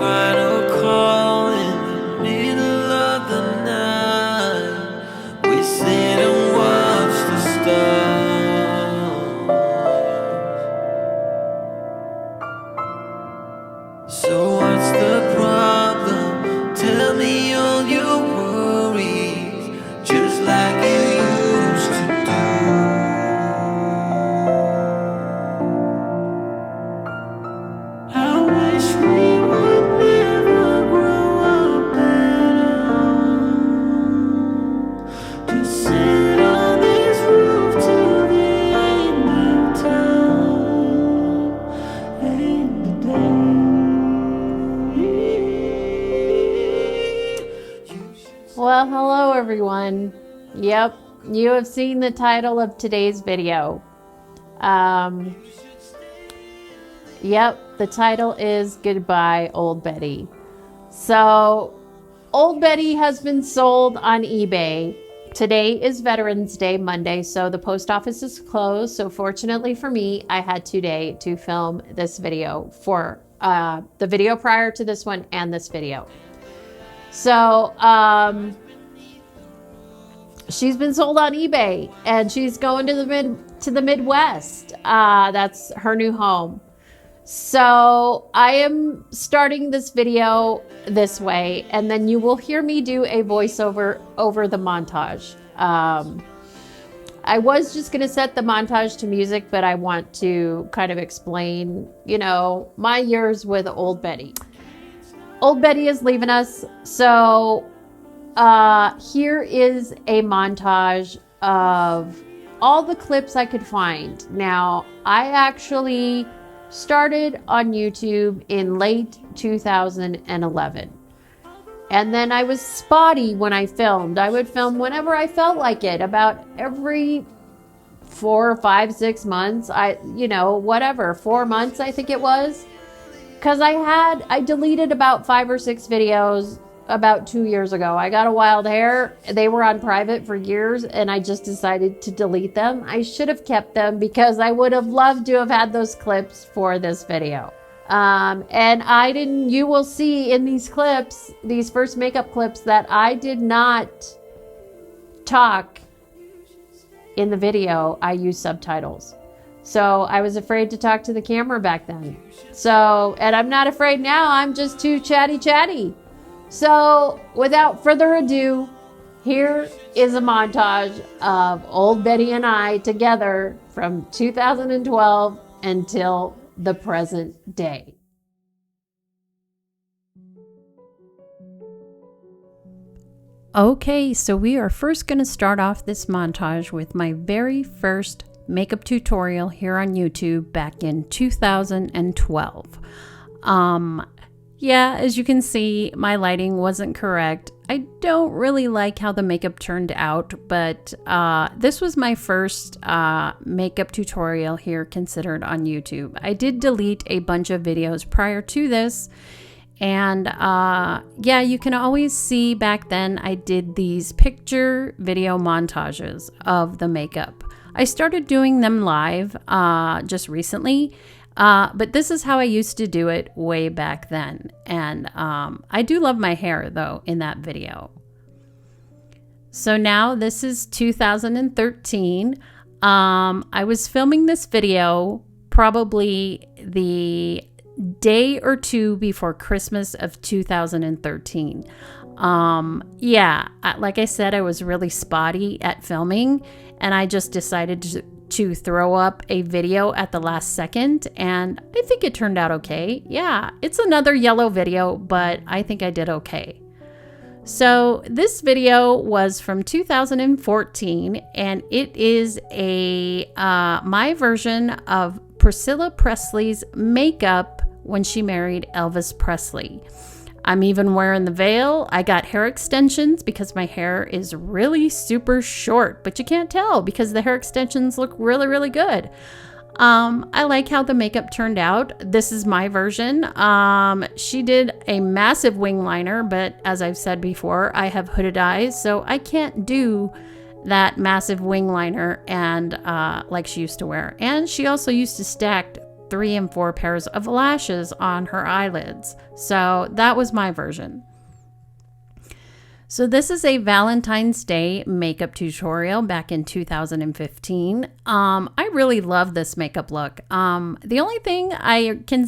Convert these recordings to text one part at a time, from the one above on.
final call in the middle of the night. We sit and watch the stars. So what's the problem? Tell me all your worries, just like you used to do. I wish we would never grow up at all. Just sit on this roof till the end of time, end the day. Well, hello everyone. Yep, you have seen the title of today's video. Yep, the title is Goodbye, Old Betty. So, Old Betty has been sold on eBay. Today is Veterans Day, Monday, so the post office is closed. So fortunately for me, I had today to film this video for the video prior to this one and this video. So, she's been sold on eBay and she's going to the Midwest. That's her new home. So I am starting this video this way, and then you will hear me do a voiceover over the montage. I was just going to set the montage to music, but I want to kind of explain, you know, my years with Old Betty. Old Betty is leaving us, so here is a montage of all the clips I could find. Now, I actually started on YouTube in late 2011. And then I was spotty when I filmed. I would film whenever I felt like it, about every 4, 5, 6 months. 4 months, I think it was. Because I deleted about 5 or 6 videos about 2 years ago. I got a wild hair. They were on private for years, and I just decided to delete them. I should have kept them because I would have loved to have had those clips for this video. And I didn't, you will see in these clips, these first makeup clips, that I did not talk in the video. I used subtitles. So I was afraid to talk to the camera back then. So, and I'm not afraid now. I'm just too chatty. So without further ado, here is a montage of Old Betty and I together from 2012 until the present day. Okay, so we are first going to start off this montage with my very first makeup tutorial here on YouTube back in 2012. Yeah, as you can see, my lighting wasn't correct. I don't really like how the makeup turned out, but this was my first makeup tutorial here considered on YouTube. I did delete a bunch of videos prior to this, and yeah, you can always see back then I did these picture video montages of the makeup. I started doing them live just recently. But this is how I used to do it way back then. And I do love my hair, though, in that video. So now this is 2013. I was filming this video probably the day or two before Christmas of 2013. Yeah, like I said, I was really spotty at filming, and I just decided to throw up a video at the last second, and I think it turned out okay. Yeah, it's another yellow video, but I think I did okay. So this video was from 2014, and it is my version of Priscilla Presley's makeup when she married Elvis Presley. I'm even wearing the veil. I got hair extensions because my hair is really super short, but you can't tell because the hair extensions look really, really good. I like how the makeup turned out. This is my version. She did a massive wing liner, but as I've said before, I have hooded eyes, so I can't do that massive wing liner and like she used to wear. And she also used to stack 3 and 4 pairs of lashes on her eyelids. So that was my version. So this is a Valentine's Day makeup tutorial back in 2015. I really love this makeup look. The only thing I can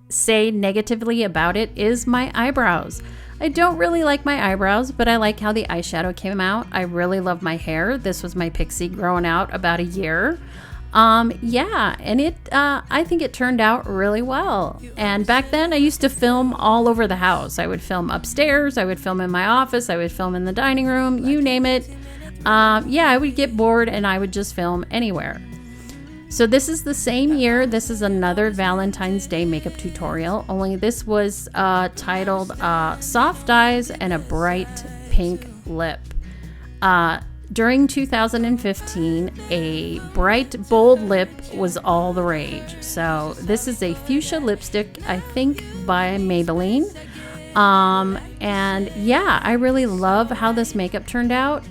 say negatively about it is my eyebrows. I don't really like my eyebrows, but I like how the eyeshadow came out. I really love my hair. This was my pixie growing out about a year. Yeah, and I think it turned out really well. And back then I used to film all over the house. I would film upstairs, I would film in my office, I would film in the dining room, you name it. Yeah, I would get bored and I would just film anywhere. So this is the same year. This is another Valentine's Day makeup tutorial, only this was titled Soft Eyes and a Bright Pink Lip. During 2015, a bright, bold lip was all the rage. So this is a fuchsia lipstick, I think by Maybelline. And yeah, I really love how this makeup turned out.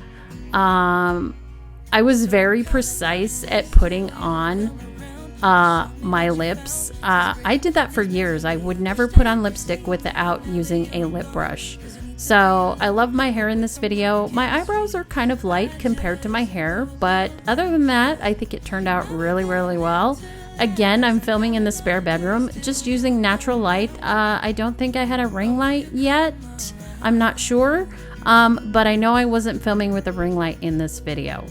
I was very precise at putting on my lips. I did that for years. I would never put on lipstick without using a lip brush. So I love my hair in this video. My eyebrows are kind of light compared to my hair, but other than that, I think it turned out really, really well. Again, I'm filming in the spare bedroom, just using natural light. I don't think I had a ring light yet. I'm not sure, but I know I wasn't filming with a ring light in this video.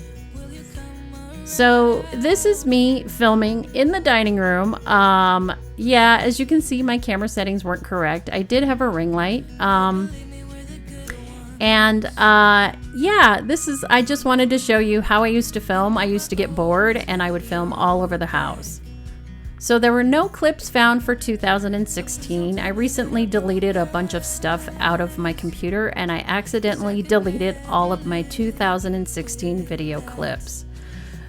So this is me filming in the dining room. Yeah, as you can see, my camera settings weren't correct. I did have a ring light. Yeah, I just wanted to show you how I used to film. I used to get bored and I would film all over the house. So there were no clips found for 2016. I recently deleted a bunch of stuff out of my computer and I accidentally deleted all of my 2016 video clips.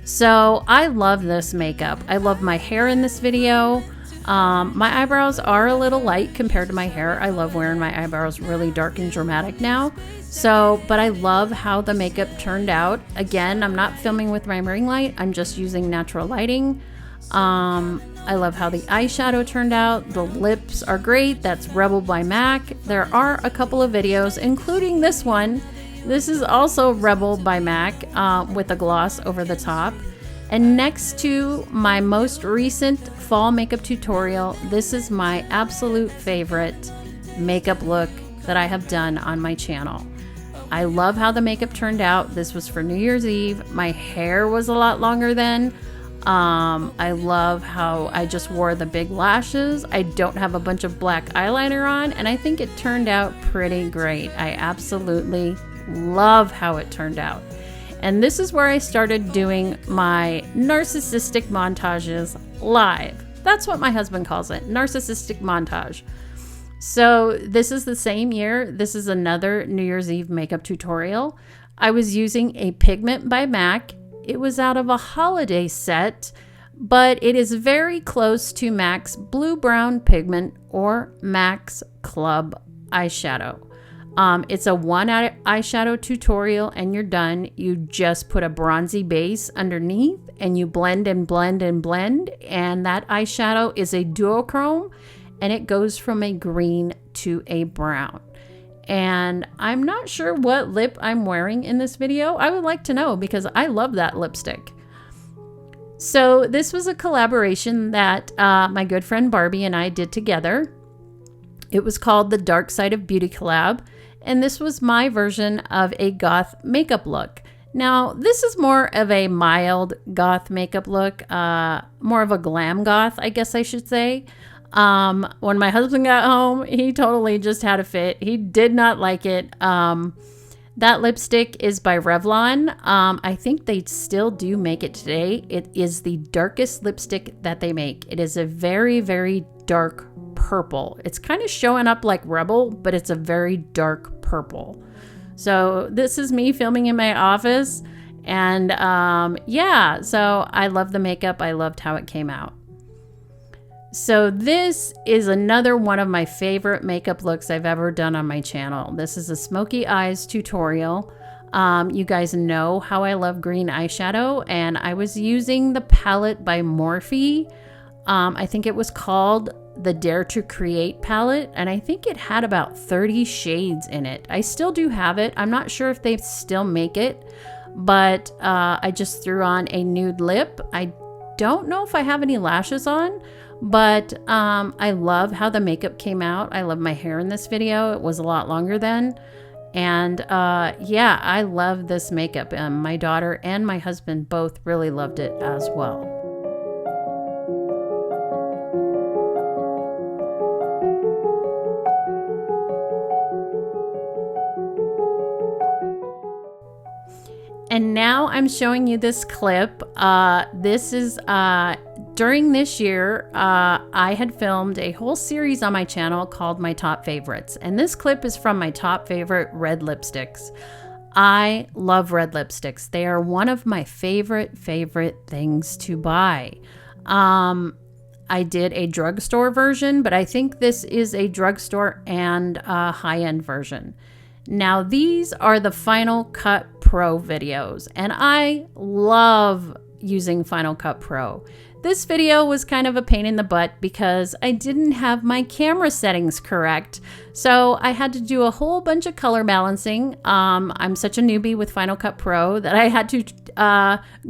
So I love this makeup. I love my hair in this video. My eyebrows are a little light compared to my hair. I love wearing my eyebrows really dark and dramatic now. So, but I love how the makeup turned out. Again, I'm not filming with my ring light. I'm just using natural lighting. I love how the eyeshadow turned out. The lips are great. That's Rebel by MAC. There are a couple of videos, including this one. This is also Rebel by MAC with a gloss over the top. And next to my most recent fall makeup tutorial, this is my absolute favorite makeup look that I have done on my channel. I love how the makeup turned out. This was for New Year's Eve. My hair was a lot longer then. I love how I just wore the big lashes. I don't have a bunch of black eyeliner on, and I think it turned out pretty great. I absolutely love how it turned out. And this is where I started doing my narcissistic montages live. That's what my husband calls it, narcissistic montage. So this is the same year. This is another New Year's Eve makeup tutorial. I was using a pigment by MAC. It was out of a holiday set, but it is very close to MAC's Blue Brown Pigment or MAC's Club eyeshadow. It's a one eyeshadow tutorial and you're done. You just put a bronzy base underneath and you blend and blend and blend. And that eyeshadow is a duochrome and it goes from a green to a brown. And I'm not sure what lip I'm wearing in this video. I would like to know because I love that lipstick. So this was a collaboration that my good friend Barbie and I did together. It was called the Dark Side of Beauty collab. And this was my version of a goth makeup look. Now, this is more of a mild goth makeup look, more of a glam goth, I guess I should say. When my husband got home, he totally just had a fit. He did not like it. That lipstick is by Revlon. I think they still do make it today. It is the darkest lipstick that they make. It is a very, very dark purple. It's kind of showing up like Rebel, but it's a very dark purple. So this is me filming in my office. And yeah, so I love the makeup. I loved how it came out. So this is another one of my favorite makeup looks I've ever done on my channel. This is a smoky eyes tutorial. You guys know how I love green eyeshadow, and I was using the palette by Morphe. I think it was called the Dare to Create palette, and I think it had about 30 shades in it. I still do have it. I'm not sure if they still make it, but I just threw on a nude lip. I don't know if I have any lashes on, but I love how the makeup came out. I love my hair in this video. It was a lot longer then. And yeah, I love this makeup. My daughter and my husband both really loved it as well. And now I'm showing you this clip. This is during this year, I had filmed a whole series on my channel called My Top Favorites. And this clip is from my top favorite red lipsticks. I love red lipsticks. They are one of my favorite things to buy. I did a drugstore version, but I think this is a drugstore and a high-end version. Now, these are the Final Cut Pro videos, and I love using Final Cut Pro. This video was kind of a pain in the butt because I didn't have my camera settings correct, so I had to do a whole bunch of color balancing. I'm such a newbie with Final Cut Pro that I had to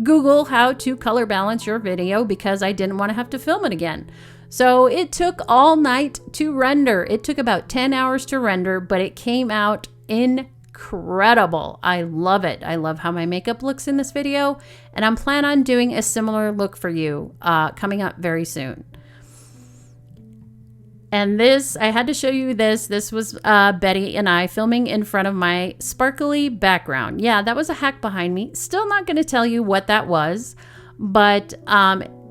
Google how to color balance your video because I didn't want to have to film it again. So it took all night to render. It took about 10 hours to render, but it came out incredible. I love it. I love how my makeup looks in this video, and I'm planning on doing a similar look for you coming up very soon. And this, I had to show you this. This was Betty and I filming in front of my sparkly background. Yeah, that was a hack behind me. Still not going to tell you what that was, but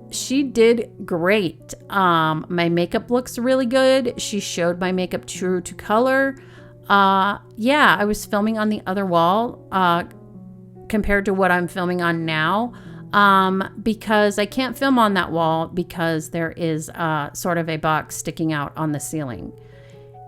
she did great. My makeup looks really good. She showed my makeup true to color. Yeah, I was filming on the other wall compared to what I'm filming on now because I can't film on that wall because there is sort of a box sticking out on the ceiling.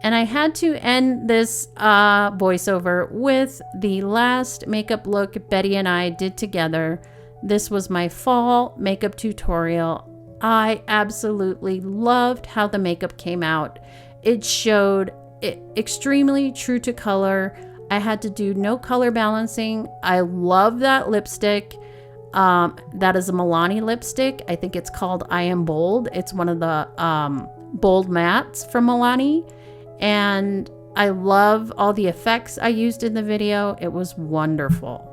And I had to end this voiceover with the last makeup look Betty and I did together. This was my fall makeup tutorial. I absolutely loved how the makeup came out. It showed extremely true to color. I had to do no color balancing. I love that lipstick. That is a Milani lipstick. I think it's called I Am Bold. It's one of the bold mattes from Milani. And I love all the effects I used in the video. It was wonderful.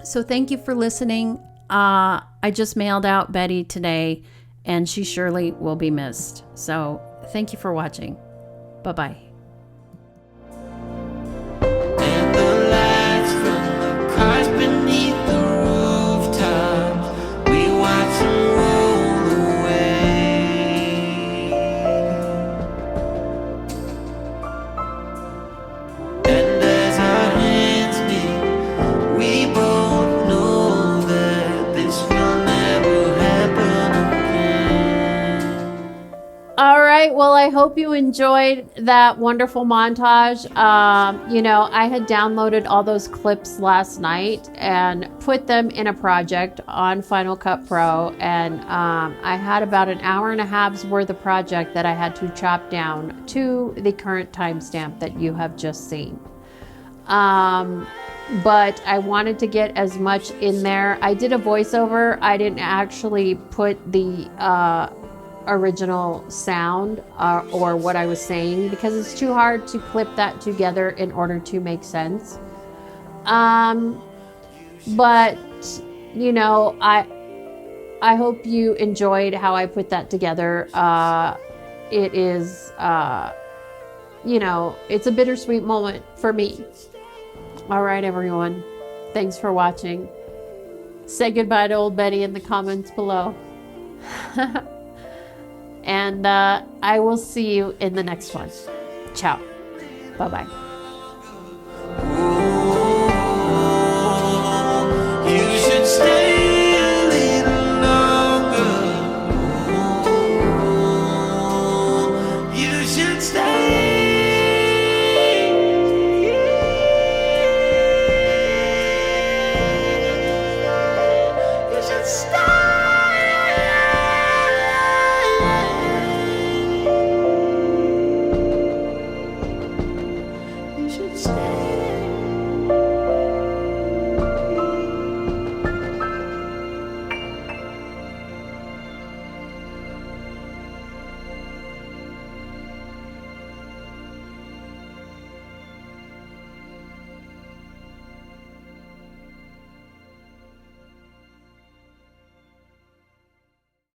So thank you for listening. I just mailed out Betty today, and she surely will be missed. So thank you for watching. Bye-bye. And the lights from the cars beneath the rooftops, we watch them roll away. And as our hands meet, we both know that this will never happen again. All right, well, I hope you enjoyed that wonderful montage. You know, I had downloaded all those clips last night and put them in a project on Final Cut Pro, and I had about an hour and a half's worth of project that I had to chop down to the current timestamp that you have just seen. But I wanted to get as much in there. I did a voiceover. I didn't actually put the original sound or what I was saying because it's too hard to clip that together in order to make sense. But you know, I hope you enjoyed how I put that together. It is you know, it's a bittersweet moment for me. All right, everyone, thanks for watching. Say goodbye to old Betty in the comments below. And I will see you in the next one. Ciao. Bye-bye.